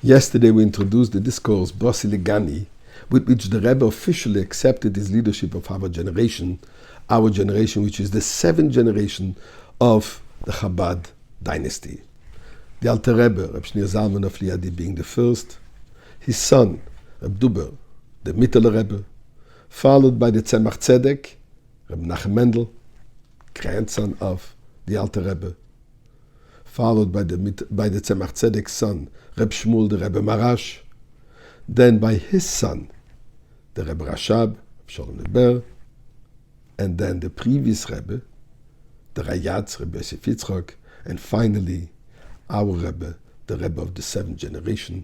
Yesterday we introduced the discourse Bosi, with which the Rebbe officially accepted his leadership of our generation, which is the seventh generation of the Chabad dynasty. The Alter Rebbe, Reb Shneur Zalman of Liadi, being the first, his son, Reb Duber, the Mittler Rebbe, followed by the Tzemach Tzedek, Reb Menachem Mendel, grandson of the Alter Rebbe, followed by the Tzemach Tzedek's son, Reb Shmuel, the Rebbe Marash, then by his son, the Rebbe Rashab, Sholem Neber, and then the previous Rebbe, the Rayatz, Rebbe Yosef Yitzchak, and finally, our Rebbe, the Rebbe of the seventh generation,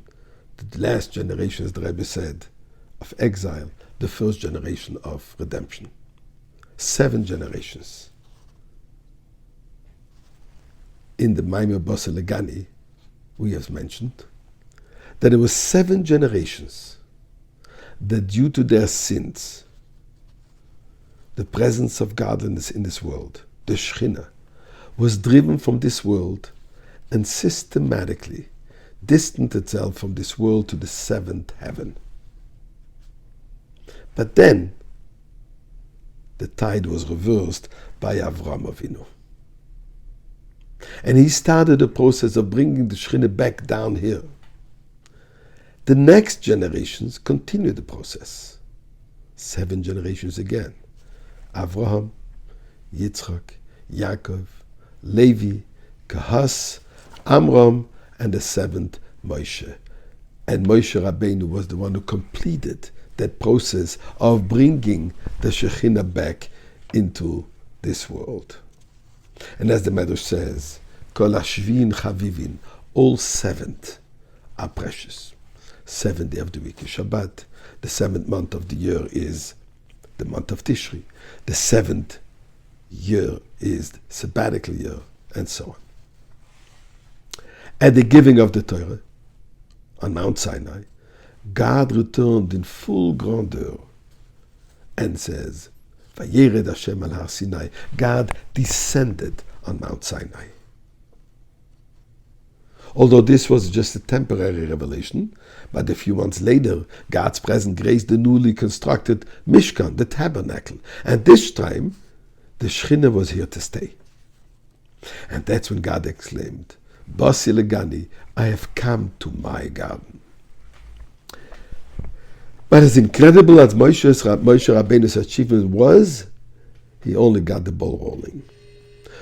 the last generation, as the Rebbe said, of exile, the first generation of redemption. 7 generations. In the Maimer Bosi Legani, we have mentioned that there were 7 generations that due to their sins, the presence of godliness in this world, the Shekhinah, was driven from this world and systematically distanced itself from this world to the 7th heaven. But then, the tide was reversed by Avraham Avinu. And he started the process of bringing the Shekhinah back down here. The next generations continued the process. 7 generations again. Avraham, Yitzchak, Yaakov, Levi, Kahas, Amram, and the 7th, Moshe. And Moshe Rabbeinu was the one who completed that process of bringing the Shekhinah back into this world. And as the Medrash says, Kol Hashvin Chavivin, all 7 are precious. 7th day of the week is Shabbat. The 7th month of the year is the month of Tishri. The 7th year is the sabbatical year, and so on. At the giving of the Torah on Mount Sinai, God returned in full grandeur and says, Vayered Hashem al Har Sinai. God descended on Mount Sinai. Although this was just a temporary revelation, but a few months later, God's presence graced the newly constructed Mishkan, the tabernacle. And this time, the Shekhinah was here to stay. And that's when God exclaimed, Bosi Legani, I have come to my garden. But as incredible as Moshe Rabbeinu's achievement was, he only got the ball rolling.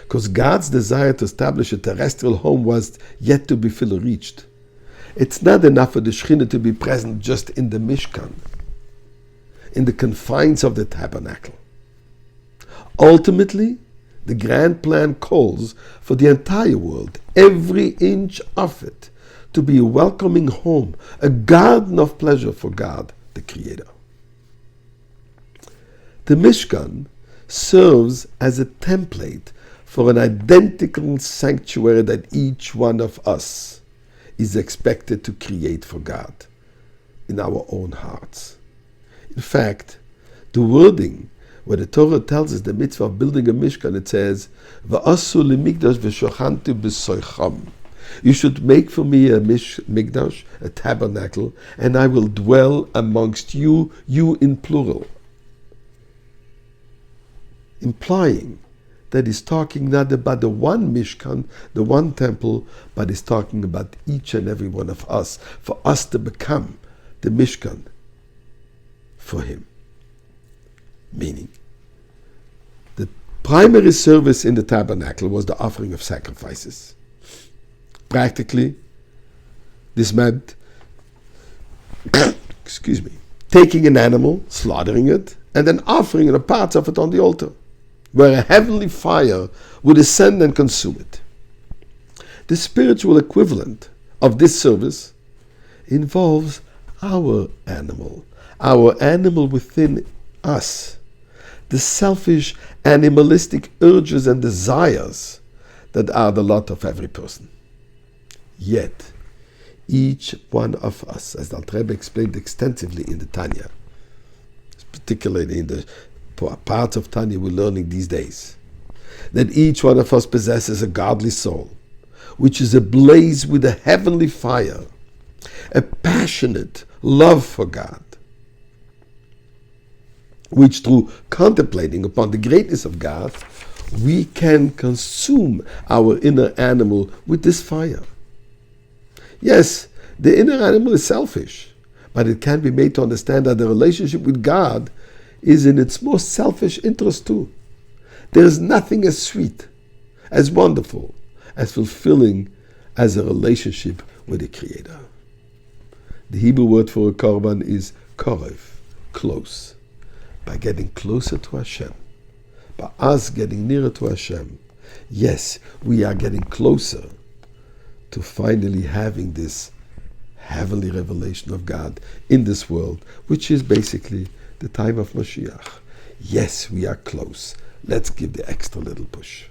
Because God's desire to establish a terrestrial home was yet to be fully reached. It's not enough for the Shekhinah to be present just in the Mishkan, in the confines of the tabernacle. Ultimately, the grand plan calls for the entire world, every inch of it, to be a welcoming home, a garden of pleasure for God, the Creator. The Mishkan serves as a template for an identical sanctuary that each one of us is expected to create for God in our own hearts. In fact, the wording where the Torah tells us the mitzvah of building a Mishkan, it says, V'asu limikdash v'shochanti b'soicham. You should make for me a mikdash, a tabernacle, and I will dwell amongst you, you in plural. Implying that he's talking not about the one Mishkan, the one temple, but he's talking about each and every one of us, for us to become the Mishkan for him. Meaning, the primary service in the tabernacle was the offering of sacrifices. Practically, this meant, taking an animal, slaughtering it, and then offering the parts of it on the altar, where a heavenly fire would ascend and consume it. The spiritual equivalent of this service involves our animal within us, the selfish, animalistic urges and desires that are the lot of every person. Yet, each one of us, as the Alter Rebbe explained extensively in the Tanya, particularly in the parts of Tanya we're learning these days, that each one of us possesses a godly soul, which is ablaze with a heavenly fire, a passionate love for God, which through contemplating upon the greatness of God, we can consume our inner animal with this fire. Yes, the inner animal is selfish, but it can be made to understand that the relationship with God is in its most selfish interest too. There is nothing as sweet, as wonderful, as fulfilling as a relationship with the Creator. The Hebrew word for a korban is korev, close. By getting closer to Hashem, by us getting nearer to Hashem, yes, we are getting closer to finally having this heavenly revelation of God in this world, which is basically the time of Mashiach. Yes, we are close. Let's give the extra little push.